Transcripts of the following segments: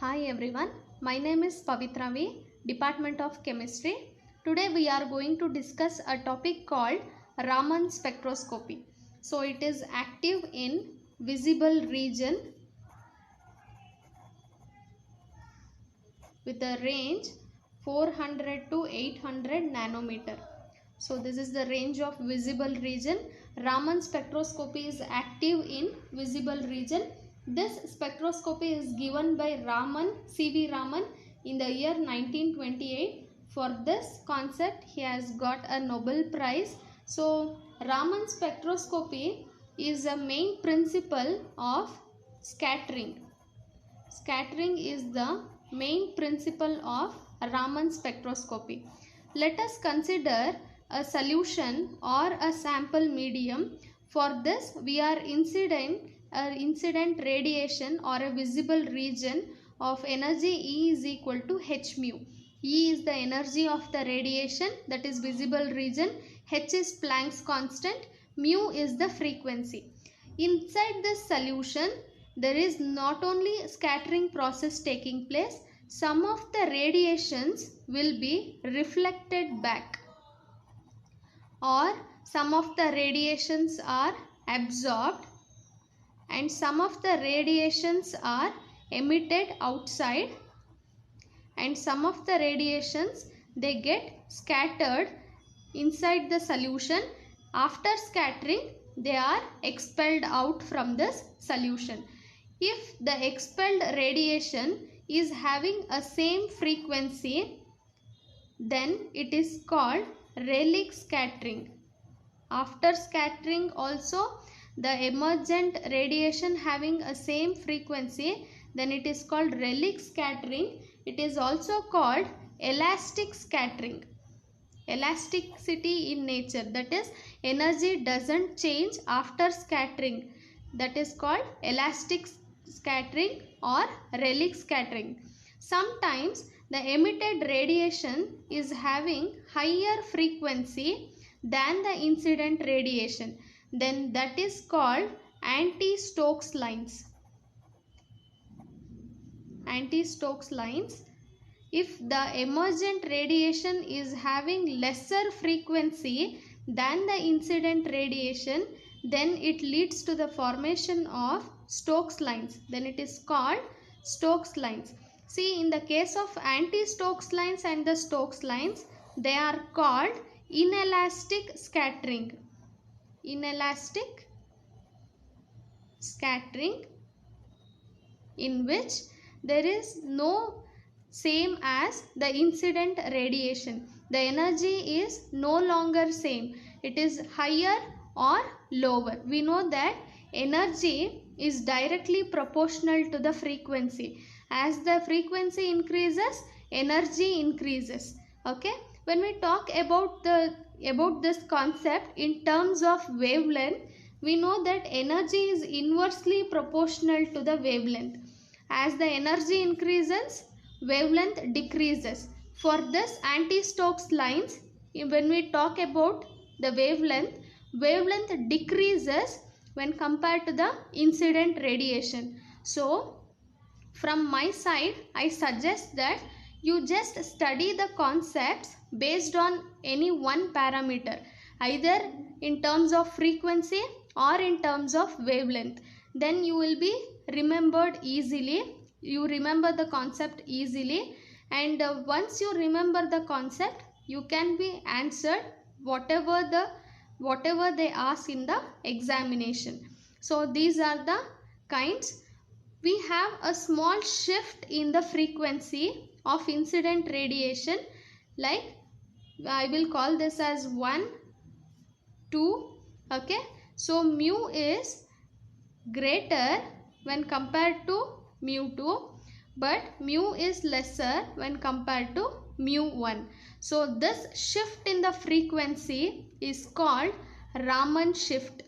Hi everyone, my name is Pavitra V, Department of Chemistry. Today we are going to discuss a topic called Raman spectroscopy. So it is active in visible region with a range 400 to 800 nanometer. So this is the range of visible region. Raman spectroscopy is active in visible region. This spectroscopy is given by Raman, C.V. Raman in the year 1928. For this concept he has got a Nobel Prize. So Raman spectroscopy is a main principle of scattering. Scattering is the main principle of Raman spectroscopy. Let us consider a solution or a sample medium. For this we are incident radiation or a visible region of energy E is equal to h mu. E is the energy of the radiation, that is visible region. H is Planck's constant. Mu is the frequency. Inside this solution there is not only scattering process taking place, some of the radiations will be reflected back, or some of the radiations are absorbed and some of the radiations are emitted outside, and some of the radiations they get scattered inside the solution. After scattering they are expelled out from this solution. If the expelled radiation is having a same frequency, then it is called Rayleigh scattering. After scattering also the emergent radiation having a same frequency, then it is called Rayleigh scattering. It is also called elastic scattering. Elasticity in nature, that is energy doesn't change after scattering, that is called elastic scattering or Rayleigh scattering. Sometimes the emitted radiation is having higher frequency than the incident radiation, then that is called anti-Stokes lines. Anti-Stokes lines. If the emergent radiation is having lesser frequency than the incident radiation, then it leads to the formation of Stokes lines. Then it is called Stokes lines. See, in the case of anti-Stokes lines and the Stokes lines, they are called inelastic scattering. Inelastic scattering, in which there is no same as the incident radiation. The energy is no longer same. It is higher or lower. We know that energy is directly proportional to the frequency. As the frequency increases, energy increases. Okay. When we talk about this concept in terms of wavelength, we know that energy is inversely proportional to the wavelength. As the energy increases, wavelength decreases. For this anti-Stokes lines, when we talk about the wavelength decreases when compared to the incident radiation. So from my side I suggest that you just study the concepts based on any one parameter, either in terms of frequency or in terms of wavelength. Then you will be remembered easily. You remember the concept easily, and once you remember the concept, you can be answered whatever they ask in the examination. So these are the kinds. We have a small shift in the frequency of incident radiation, like I will call this as 1, 2. Okay, so mu is greater when compared to mu2, but mu is lesser when compared to mu1. So this shift in the frequency is called Raman shift.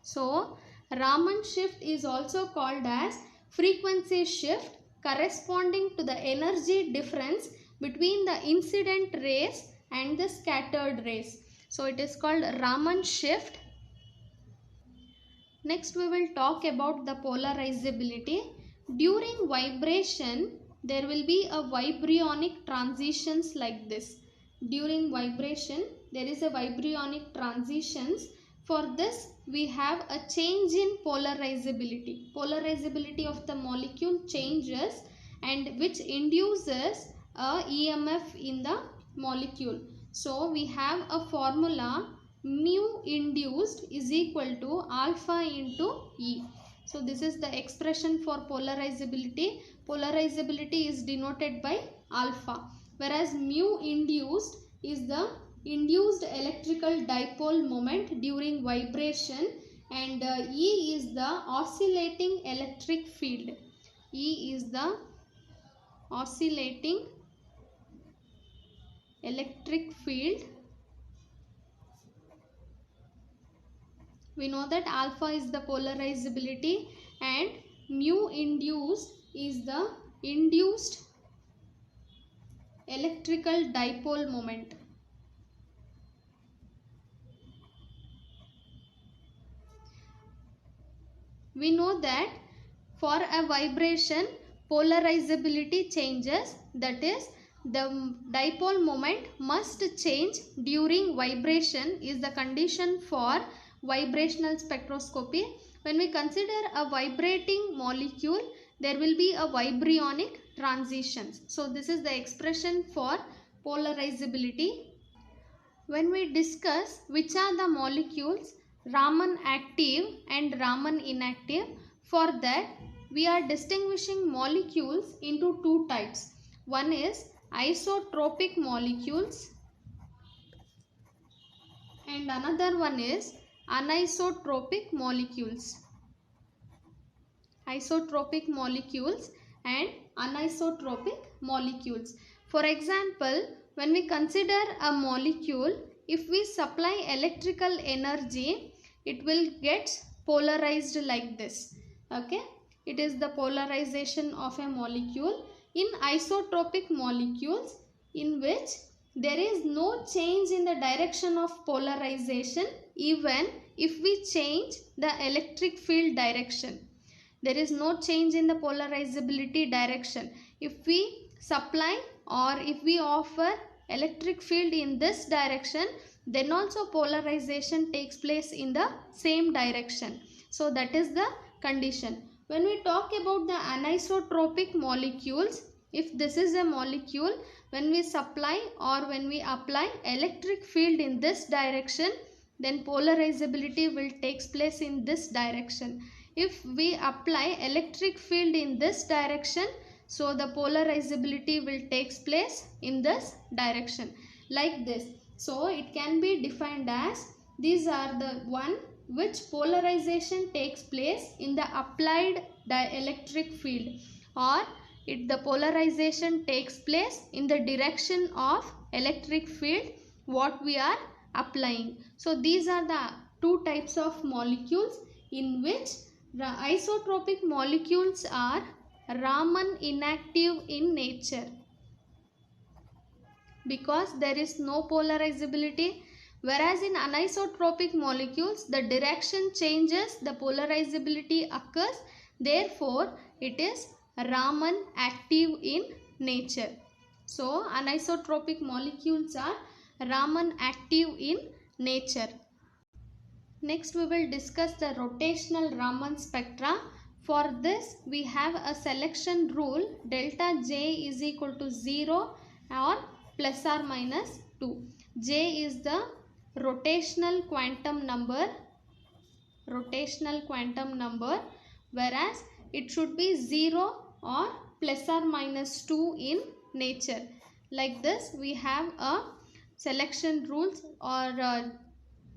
So Raman shift is also called as frequency shift corresponding to the energy difference between the incident rays and the scattered rays. So it is called Raman shift. Next we will talk about the polarizability. During vibration, there will be a vibrionic transitions like this. During vibration, there is a vibrionic transitions. For this, we have a change in polarizability. Polarizability of the molecule changes, and which induces a EMF in the molecule. So we have a formula, mu induced is equal to alpha into E. So this is the expression for polarizability. Polarizability is denoted by alpha, whereas mu induced is the induced electrical dipole moment during vibration, and E is the oscillating electric field. E is the oscillating electric field. We know that alpha is the polarizability and mu induced is the induced electrical dipole moment. We know that for a vibration, polarizability changes, that is, the dipole moment must change during vibration is the condition for vibrational spectroscopy. When we consider a vibrating molecule, there will be a vibrionic transitions. So this is the expression for polarizability. When we discuss which are the molecules Raman active and Raman inactive, for that we are distinguishing molecules into two types. One is isotropic molecules and another one is anisotropic molecules. Isotropic molecules and anisotropic molecules. For example, when we consider a molecule, if we supply electrical energy, it will get polarized like this. Okay, it is the polarization of a molecule. In isotropic molecules, in which there is no change in the direction of polarization even if we change the electric field direction. There is no change in the polarizability direction. If we supply or if we offer electric field in this direction, then also polarization takes place in the same direction. So that is the condition. When we talk about the anisotropic molecules, if this is a molecule, when we supply or when we apply electric field in this direction, then polarizability will take place in this direction. If we apply electric field in this direction, so the polarizability will take place in this direction like this. So it can be defined as these are the one which polarization takes place in the applied dielectric field, or the polarization takes place in the direction of electric field what we are applying. So these are the two types of molecules in which the isotropic molecules are Raman inactive in nature because there is no polarizability, whereas in anisotropic molecules the direction changes, the polarizability occurs, therefore it is Raman active in nature. So anisotropic molecules are Raman active in nature. Next we will discuss the rotational Raman spectra. For this we have a selection rule, delta J is equal to 0 or plus or minus 2. J is the rotational quantum number, whereas it should be 0 or plus or minus 2 in nature. Like this we have a selection rules or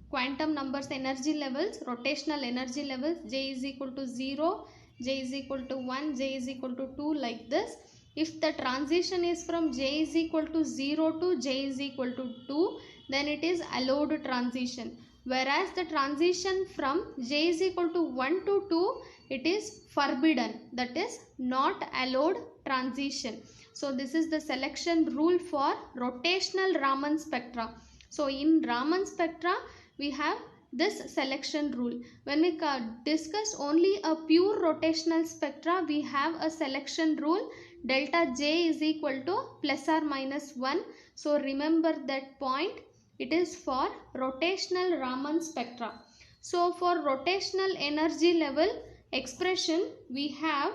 quantum numbers, energy levels, rotational energy levels. J is equal to 0, J is equal to 1, J is equal to 2, like this. If the transition is from J is equal to 0 to J is equal to 2, then it is allowed transition. Whereas the transition from J is equal to 1 to 2, it is forbidden, that is not allowed transition. So this is the selection rule for rotational Raman spectra. So in Raman spectra we have this selection rule. When we discuss only a pure rotational spectra, we have a selection rule, delta J is equal to plus or minus 1. So remember that point. It is for rotational Raman spectra. So for rotational energy level expression, we have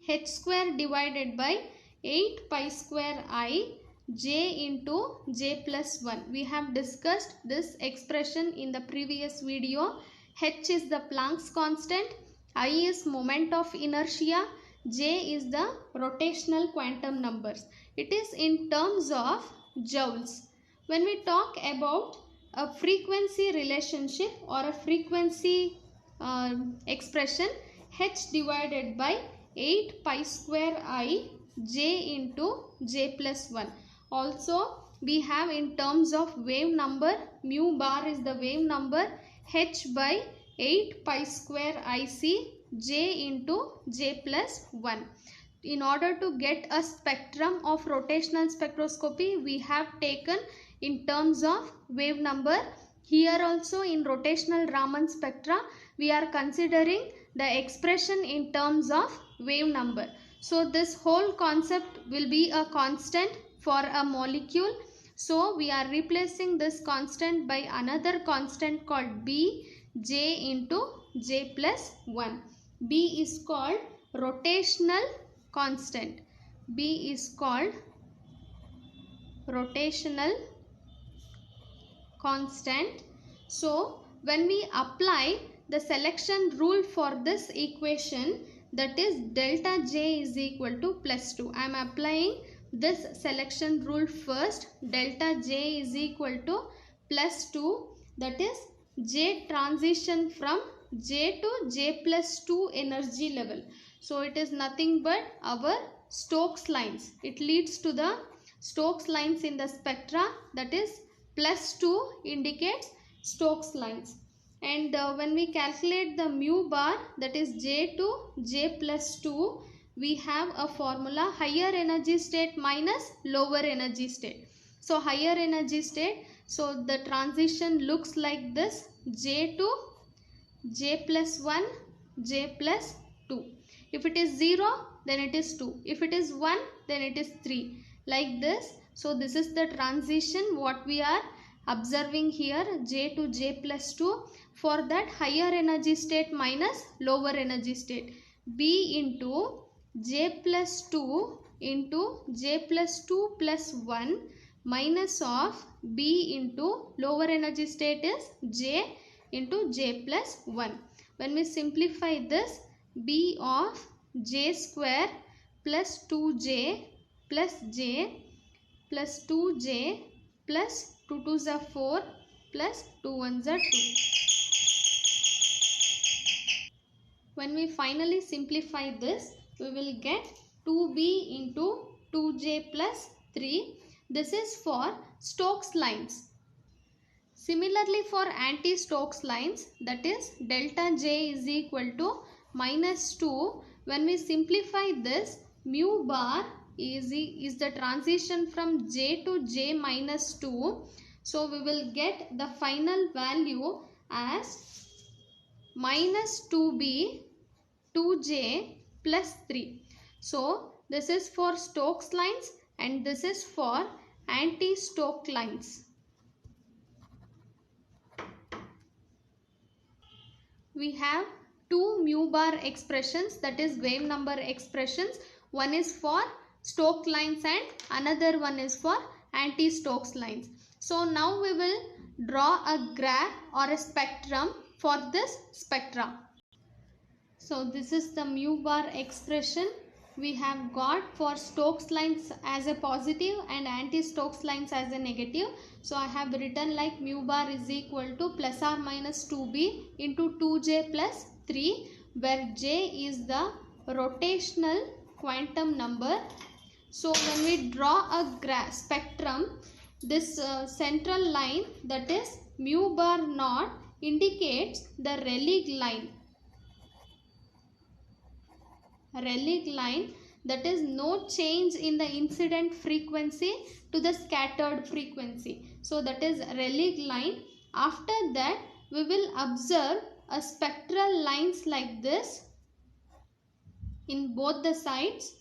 h square divided by 8 pi square I j into j plus 1. We have discussed this expression in the previous video. H is the Planck's constant, I is moment of inertia, j is the rotational quantum numbers. It is in terms of joules. When we talk about a frequency relationship or a frequency expression, h divided by 8 pi square I j into j plus 1. Also we have in terms of wave number, mu bar is the wave number, h by 8 pi square IC j into j plus 1. In order to get a spectrum of rotational spectroscopy, we have taken in terms of wave number. Here also in rotational Raman spectra, we are considering the expression in terms of wave number. So this whole concept will be a constant for a molecule. So we are replacing this constant by another constant called B, j into j plus 1. B is called rotational constant. B is called rotational constant. So when we apply the selection rule for this equation, that is delta J is equal to plus 2. I am applying this selection rule first. Delta J is equal to plus 2, that is J transition from J to J plus 2 energy level. So it is nothing but our Stokes lines. It leads to the Stokes lines in the spectra, that is plus 2 indicates Stokes lines. And when we calculate the mu bar, that is j to j plus 2, we have a formula higher energy state minus lower energy state. So higher energy state, so the transition looks like this, j to j plus 1, j plus 2. If it is 0, then it is 2. If it is 1, then it is 3. Like this. So this is the transition what we are observing here, j to j plus 2. For that higher energy state minus lower energy state, B into j plus 2 into j plus 2 plus 1 minus of B into lower energy state is j into j plus 1. When we simplify this, B of j square plus 2j plus j plus 2j plus 2 2s are 4 plus 2 1s are 2. When we finally simplify this, we will get 2b into 2j plus 3. This is for Stokes lines. Similarly for anti-Stokes lines, that is delta j is equal to minus 2. When we simplify this, mu bar is the transition from j to j minus 2. So we will get the final value as minus 2b 2j plus 3. So this is for Stokes lines and this is for anti-Stokes lines. We have two mu bar expressions, that is wave number expressions. One is for Stokes lines and another one is for anti-Stokes lines. So now we will draw a graph or a spectrum for this spectra. So this is the mu bar expression we have got for Stokes lines as a positive and anti-Stokes lines as a negative. So I have written like mu bar is equal to plus or minus 2b into 2j plus 3, where j is the rotational quantum number. So when we draw a spectrum, this central line, that is mu bar naught, indicates the Rayleigh line. Rayleigh line, that is no change in the incident frequency to the scattered frequency. So that is Rayleigh line. After that, we will observe a spectral lines like this in both the sides.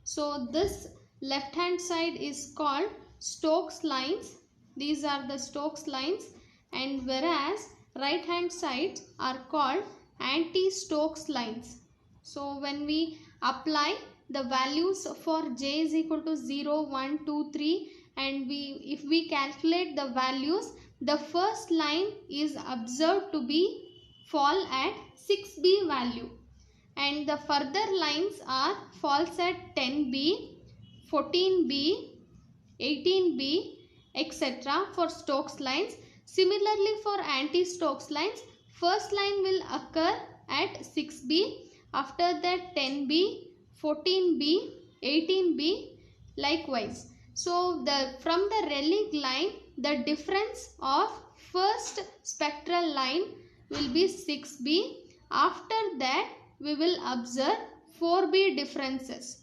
So this left hand side is called Stokes lines. These are the Stokes lines, and whereas right hand sides are called anti-Stokes lines. So when we apply the values for j is equal to 0, 1, 2, 3, and if we calculate the values, the first line is observed to be fall at 6b value, and the further lines are falls at 10b, 14b, 18b, etc. for Stokes lines. Similarly, for anti-Stokes lines, first line will occur at 6b, after that 10b, 14b, 18b, likewise. So from the Rayleigh line, the difference of first spectral line will be 6b. After that, we will observe 4b differences.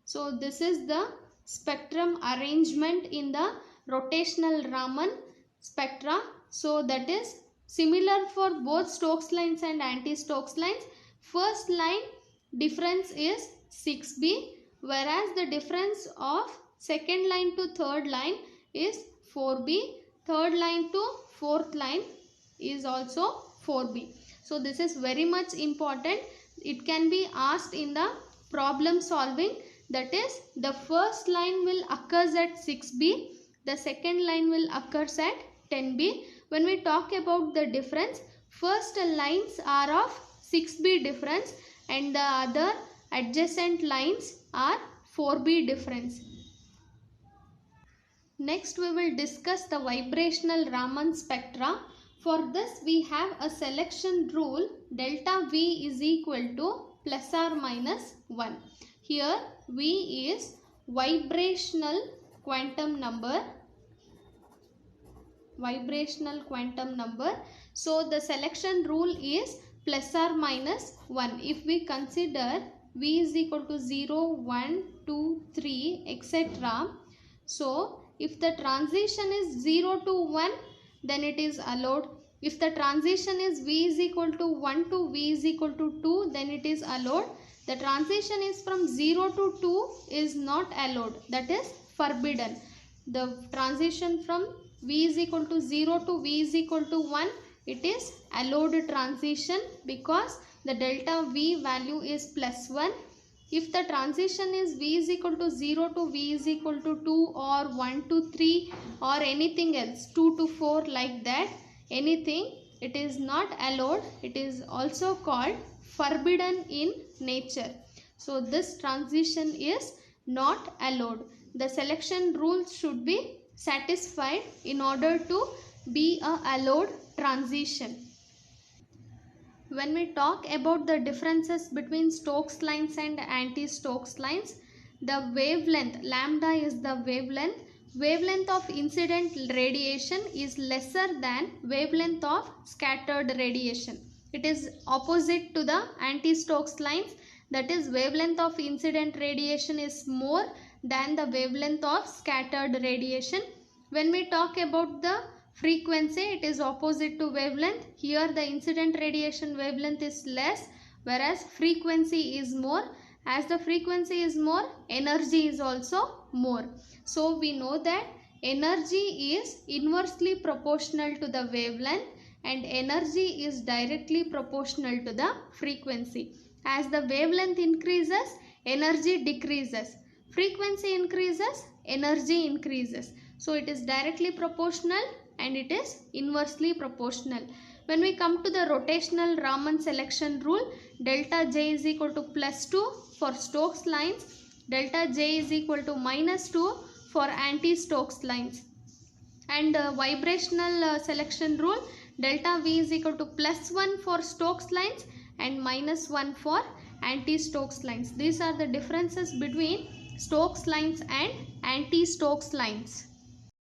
So this is the spectrum arrangement in the rotational Raman spectra. So that is similar for both Stokes lines and anti-Stokes lines. First line difference is 6b, whereas the difference of second line to third line is 4b. Third line to fourth line is also 4b. So this is very much important. It can be asked in the problem solving, that is the first line will occurs at 6b, the second line will occurs at 10b. When we talk about the difference, first lines are of 6b difference and the other adjacent lines are 4b difference. Next we will discuss the vibrational Raman spectra. For this we have a selection rule, delta V is equal to plus or minus 1. Here V is vibrational quantum number. So the selection rule is plus or minus 1. If we consider V is equal to 0, 1, 2, 3, etc. So if the transition is 0 to 1, then it is allowed. If the transition is V is equal to 1 to V is equal to 2, then it is allowed. The transition is from 0 to 2 is not allowed, that is forbidden. The transition from V is equal to 0 to V is equal to 1, it is allowed transition because the delta V value is plus 1. If the transition is V is equal to 0 to V is equal to 2 or 1 to 3 or anything else, 2 to 4 like that, anything, it is not allowed. It is also called forbidden in nature. So this transition is not allowed. The selection rules should be satisfied in order to be a allowed transition. When we talk about the differences between Stokes lines and anti-Stokes lines, the wavelength, lambda is the wavelength of incident radiation is lesser than wavelength of scattered radiation. It is opposite to the anti-Stokes lines, that is wavelength of incident radiation is more than the wavelength of scattered radiation. When we talk about the frequency, it is opposite to wavelength. Here the incident radiation wavelength is less, whereas frequency is more. As the frequency is more, energy is also more. So we know that energy is inversely proportional to the wavelength and energy is directly proportional to the frequency. As the wavelength increases, energy decreases. Frequency increases, energy increases. So it is directly proportional and it is inversely proportional. When we come to the rotational Raman selection rule, delta J is equal to plus 2 for Stokes lines, delta J is equal to minus 2 for anti-Stokes lines. And vibrational selection rule, delta V is equal to plus 1 for Stokes lines and minus 1 for anti-Stokes lines. These are the differences between Stokes lines and anti-Stokes lines.